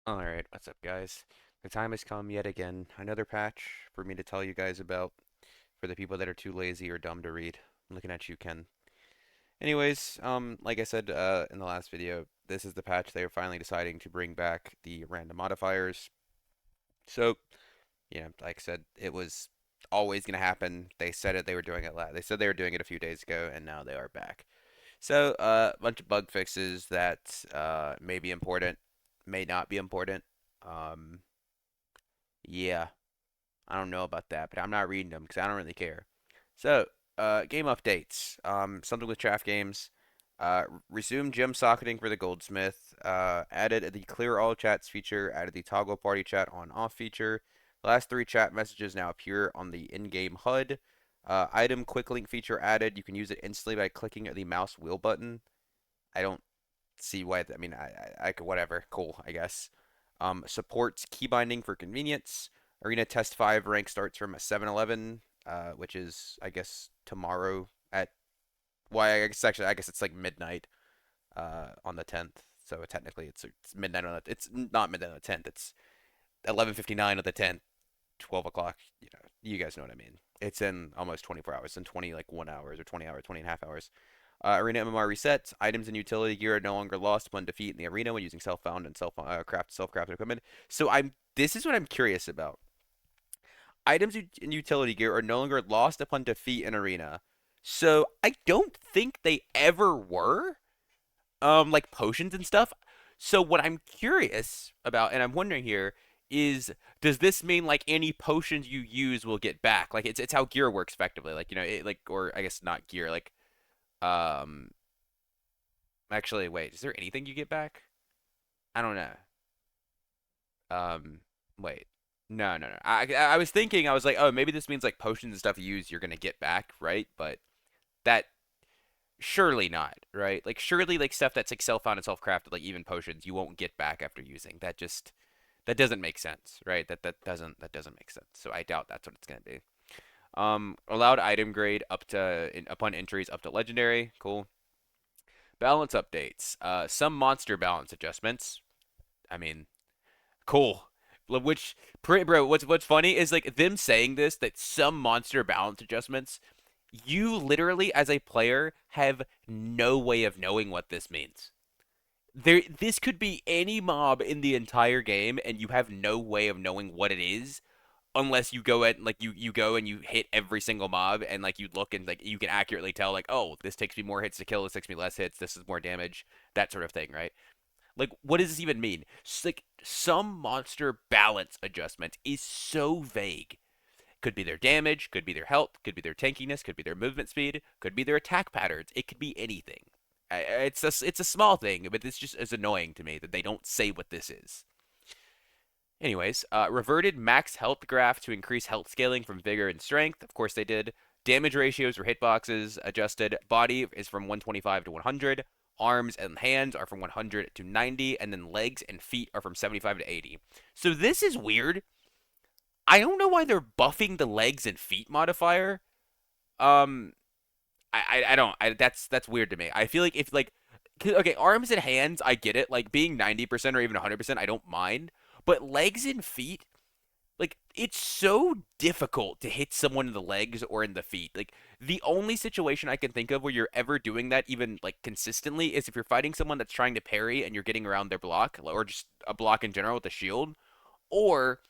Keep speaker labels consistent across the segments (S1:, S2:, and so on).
S1: Alright, what's up, guys? The time has come yet again. Another patch for me to tell you guys about for the people that are too lazy or dumb to read. I'm looking at you, Ken. Anyways, like I said in the last video, this is the patch they are finally deciding to bring back the random modifiers. So, like I said, it was always going to happen. They said it, they were doing it they said they were doing it a few days ago, and now they are back. So, a bunch of bug fixes that may be important, may not be important. Um, Yeah, I don't know about that, but I'm not reading them because I don't really care. So, game updates. Something with Chaff Games. Resume gem socketing for the Goldsmith. Added the clear all chats feature. Added the toggle party chat on off feature. The last three chat messages now appear on the in-game HUD. Item quick link feature added. You can use it instantly by clicking the mouse wheel button. I don't see why. I mean, I could whatever. Cool, I guess. Supports key binding for convenience. Arena Test 5 rank starts from 7:11, which is I guess tomorrow at I guess it's like midnight on the 10th. So technically it's midnight on it's not midnight on the 10th. It's 11:59 on the 10th, 12 o'clock. You guys know what I mean. It's in almost 24 hours, in 20 like 1 hours or 20 hours, 20 and a half hours. Arena MMR resets. Items and utility gear are no longer lost upon defeat in the arena when using self-found and self-crafted equipment. So this is what I'm curious about. Items and utility gear are no longer lost upon defeat in arena. So I don't think they ever were. Like potions and stuff. So what I'm curious about, and I'm wondering here, is does this mean like any potions you use will get back? Like it's how gear works effectively. Like or I guess not gear. Like um, actually, wait, is there anything you get back? I don't know. Um, wait. No, no, no. I was thinking I was like, oh, maybe this means like potions and stuff you use you're gonna get back, right? But that surely not, right? Like surely like stuff that's like self-found and self-crafted, like even potions, you won't get back after using. That doesn't make sense, right? That doesn't make sense. So I doubt that's what it's gonna be. Allowed item grade upon entries up to legendary. Cool. Balance updates. Some monster balance adjustments. I mean, cool. Which, bro, what's funny is like them saying this that some monster balance adjustments. You literally, as a player, have no way of knowing what this means. This could be any mob in the entire game, and you have no way of knowing what it is unless you go at like you go and you hit every single mob and like you look and like you can accurately tell like, oh, this takes me more hits to kill, this takes me less hits, this is more damage, that sort of thing, right? Like, what does this even mean? Like, some monster balance adjustment is so vague. Could be their damage, could be their health, could be their tankiness, could be their movement speed, could be their attack patterns. It could be anything. It's a small thing, but this just is annoying to me that they don't say what this is. Anyways, reverted max health graph to increase health scaling from vigor and strength. Of course they did. Damage ratios for hitboxes adjusted. Body is from 125 to 100. Arms and hands are from 100 to 90, and then legs and feet are from 75 to 80. So this is weird. I don't know why they're buffing the legs and feet modifier. Um, I don't. That's weird to me. I feel like if like okay, arms and hands, I get it. Like being 90% or even 100%, I don't mind. But legs and feet, like it's so difficult to hit someone in the legs or in the feet. Like the only situation I can think of where you're ever doing that even like consistently is if you're fighting someone that's trying to parry and you're getting around their block or just a block in general with a shield, or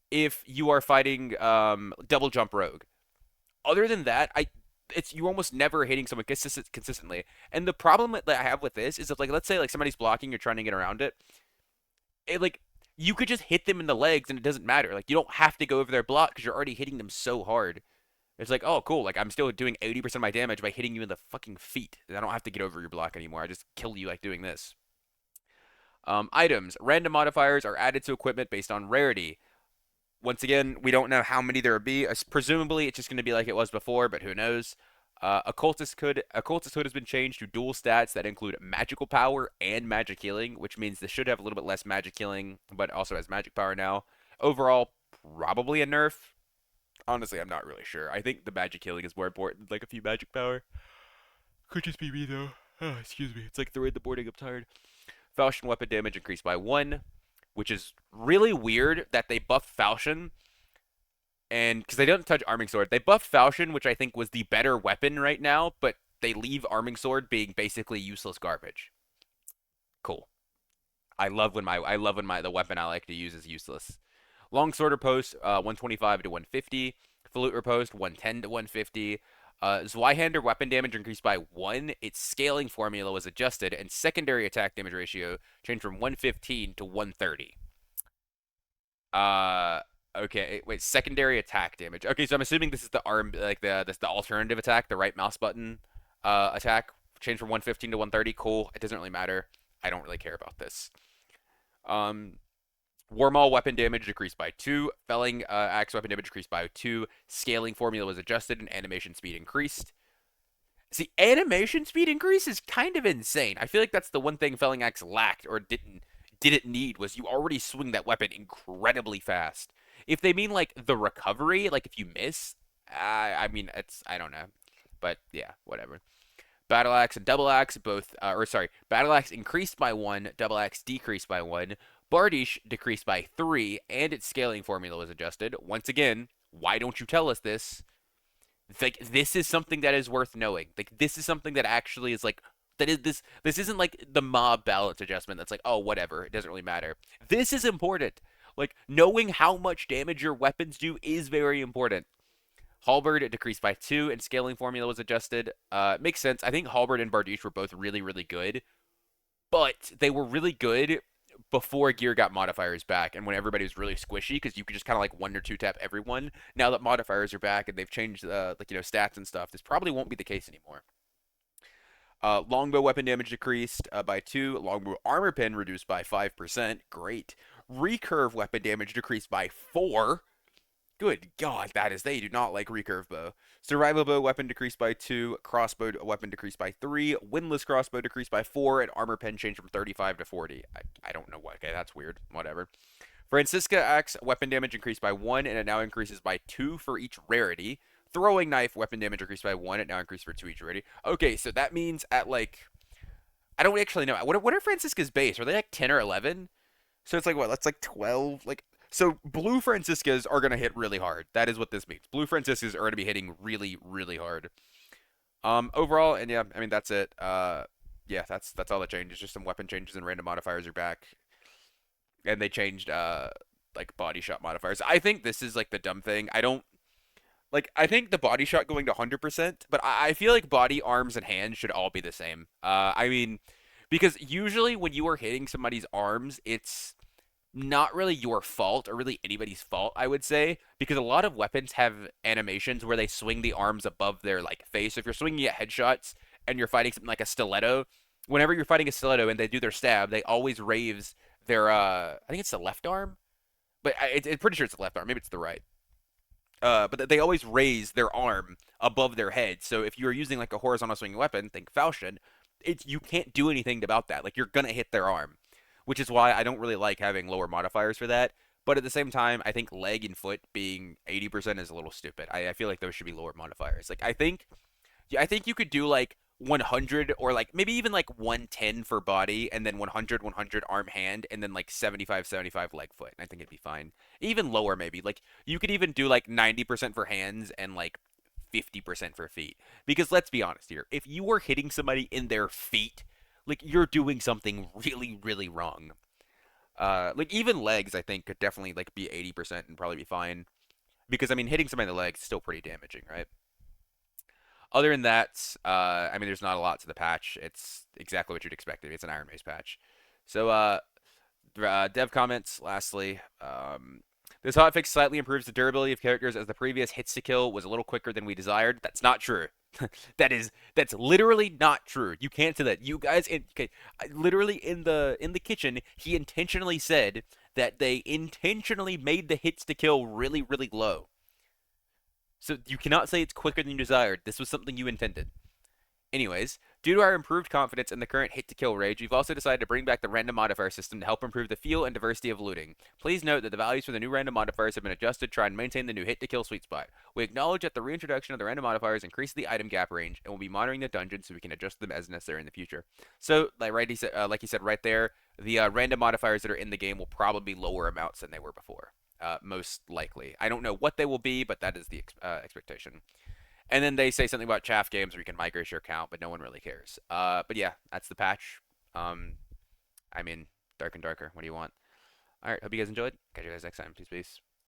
S1: if you are fighting double jump rogue. Other than that, I it's you almost never hitting someone consistently. And the problem that I have with this is if like let's say like somebody's blocking, you're trying to get around it like you could just hit them in the legs and it doesn't matter. Like you don't have to go over their block because you're already hitting them so hard. It's like, oh, cool. Like I'm still doing 80% of my damage by hitting you in the fucking feet. And I don't have to get over your block anymore. I just kill you like doing this. Items. Random modifiers are added to equipment based on rarity. Once again, we don't know how many there will be. Presumably, it's just going to be like it was before, but who knows? Occultist Hood has been changed to dual stats that include magical power and magic healing, which means this should have a little bit less magic healing, but also has magic power now. Overall, probably a nerf. Honestly, I'm not really sure. I think the magic healing is more important, like a few magic power. Could just be me though. Oh, excuse me. It's like the way the boarding. I'm tired. Falchion weapon damage increased by 1. which is really weird that they buffed Falchion, and because they don't touch Arming Sword, they buffed Falchion, which I think was the better weapon right now, but they leave Arming Sword being basically useless garbage. Cool. I love when my the weapon I like to use is useless. Long Sword Riposte, 125 to 150. Flute Riposte, 110 to 150. Zweihander weapon damage increased by 1. Its scaling formula was adjusted, and secondary attack damage ratio changed from 115 to 130. Okay, wait, secondary attack damage. Okay, so I'm assuming this is the arm, like the alternative attack, the right mouse button attack, changed from 115 to 130. Cool. It doesn't really matter. I don't really care about this. Um, Warmaul weapon damage decreased by 2. Felling axe weapon damage decreased by 2. Scaling formula was adjusted and animation speed increased. See, animation speed increase is kind of insane. I feel like that's the one thing Felling axe lacked or didn't need was you already swing that weapon incredibly fast. If they mean like the recovery, like if you miss, I mean it's I don't know, but yeah, whatever. Battle Axe and Double Axe both, Battle Axe increased by 1, Double Axe decreased by 1, Bardiche decreased by 3, and its scaling formula was adjusted. Once again, why don't you tell us this? Like, this is something that is worth knowing. Like, this is something that actually is like, that is this. This isn't like the mob balance adjustment that's like, oh, whatever, it doesn't really matter. This is important. Like, knowing how much damage your weapons do is very important. Halberd decreased by 2, and scaling formula was adjusted. Makes sense. I think Halberd and Bardiche were both really, really good, but they were really good before gear got modifiers back and when everybody was really squishy because you could just kind of like 1 or 2 tap everyone. Now that modifiers are back and they've changed stats and stuff, this probably won't be the case anymore. Longbow weapon damage decreased by 2. Longbow armor pen reduced by 5%. Great. Recurve weapon damage decreased by 4. Good God, they do not like recurve bow. Survival bow weapon decreased by 2. Crossbow weapon decreased by 3. Windless crossbow decreased by 4. And armor pen changed from 35 to 40. I don't know what. Okay, that's weird. Whatever. Francisca axe weapon damage increased by 1, and it now increases by 2 for each rarity. Throwing knife weapon damage increased by 1. It now increases for 2 each rarity. Okay, so that means at like, I don't actually know. What are Francisca's base? Are they like 10 or 11? So it's like what? That's like 12. Like, so blue Franciscas are gonna hit really hard. That is what this means. Blue Franciscas are gonna be hitting really, really hard. Overall, and yeah, I mean that's it. Yeah, that's all that changes. Just some weapon changes and random modifiers are back, and they changed like body shot modifiers. I think this is like the dumb thing. I don't like. I think the body shot going to 100%, but I feel like body, arms, and hands should all be the same. I mean, because usually when you are hitting somebody's arms, it's not really your fault or really anybody's fault, I would say, because a lot of weapons have animations where they swing the arms above their like face. So if you're swinging at headshots and you're fighting something like a stiletto, whenever you're fighting a stiletto and they do their stab, they always raise their I think it's the left arm, but I'm pretty sure it's the left arm. Maybe it's the right. But they always raise their arm above their head. So if you're using like a horizontal swinging weapon, think Falchion, you can't do anything about that. Like you're gonna hit their arm, which is why I don't really like having lower modifiers for that. But at the same time, I think leg and foot being 80% is a little stupid. I feel like those should be lower modifiers. Like I think you could do like 100 or like maybe even like 110 for body and then 100 100 arm hand and then like 75 75 leg foot. I think it'd be fine. Even lower maybe. Like you could even do like 90% for hands and like 50% for feet. Because let's be honest here, if you were hitting somebody in their feet, like you're doing something really really wrong. Like even legs I think could definitely like be 80% and probably be fine. Because I mean hitting somebody in the legs is still pretty damaging, right? Other than that, I mean, there's not a lot to the patch. It's exactly what you'd expect. It's an Iron Maze patch. So, dev comments, lastly. This hotfix slightly improves the durability of characters as the previous hits to kill was a little quicker than we desired. That's not true. That's literally not true. You can't say that. You guys, okay, literally in the kitchen, he intentionally said that they intentionally made the hits to kill really, really low. So you cannot say it's quicker than you desired. This was something you intended. Anyways, Due to our improved confidence in the current hit-to-kill rage, we've also decided to bring back the random modifier system to help improve the feel and diversity of looting. Please note that the values for the new random modifiers have been adjusted to try and maintain the new hit-to-kill sweet spot. We acknowledge that the reintroduction of the random modifiers increases the item gap range, and we'll be monitoring the dungeon so we can adjust them as necessary in the future. So, like he said right there, the random modifiers that are in the game will probably be lower amounts than they were before. Most likely. I don't know what they will be, but that is the expectation. And then they say something about chaff games where you can migrate your account, but no one really cares. But yeah, that's the patch. Um, I mean, dark and darker. What do you want? All right, hope you guys enjoyed. Catch you guys next time. Peace, peace.